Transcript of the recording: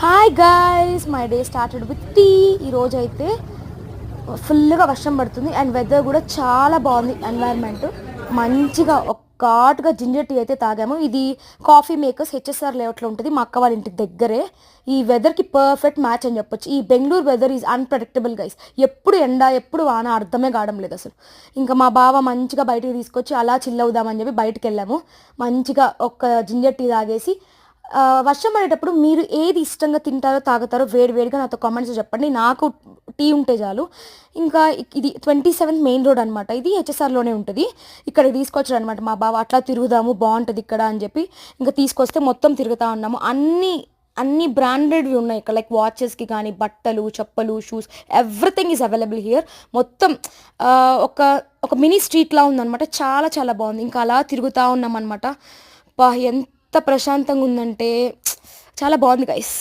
Hi guys, my day started with tea. ఈరోజు అయితే ఫుల్గా వర్షం పడుతుంది అండ్ వెదర్ కూడా చాలా బాగుంది. ఎన్వైర్న్మెంట్ మంచిగా ఘాటుగా జింజర్ టీ అయితే తాగాము. ఇది కాఫీ మేకర్స్ హెచ్ఎస్ఆర్ లేఅవుట్లో ఉంటుంది, మా అక్క వాళ్ళ ఇంటి దగ్గరే. ఈ వెదర్కి పర్ఫెక్ట్ మ్యాచ్ అని చెప్పొచ్చు. ఈ Bengaluru weather is unpredictable guys. ఎప్పుడు ఎండ ఎప్పుడు వాన అర్థమే కావడం లేదు అసలు. ఇంకా మా బావ మంచిగా బయటికి తీసుకొచ్చి అలా చిల్ అవుదామని చెప్పి బయటకు వెళ్ళాము. మంచిగా ఒక జింజర్ టీ తాగేసి వర్షం పడేటప్పుడు మీరు ఏది ఇష్టంగా తింటారో తాగుతారో వేడివేడిగా నాతో కామెంట్స్ చెప్పండి. నాకు టీ ఉంటే చాలు. ఇంకా ఇది 27th మెయిన్ రోడ్ అనమాట. ఇది హెచ్ఎస్ఆర్లోనే ఉంటుంది. ఇక్కడ తీసుకొచ్చారు అనమాట మా బావ. అట్లా తిరుగుదాము బాగుంటుంది ఇక్కడ అని చెప్పి ఇంకా తీసుకొస్తే మొత్తం తిరుగుతూ ఉన్నాము. అన్ని బ్రాండెడ్వి ఉన్నాయి ఇక్కడ, లైక్ వాచెస్కి కానీ బట్టలు, చెప్పులు, shoes, everything is available here. మొత్తం ఒక ఒక మినీ స్ట్రీట్లా ఉందన్నమాట. చాలా చాలా బాగుంది. ఇంకా అలా తిరుగుతూ ఉన్నాం అనమాట. ఎంత ప్రశాంతంగా ఉందంటే చాలా బాగుంది గైస్.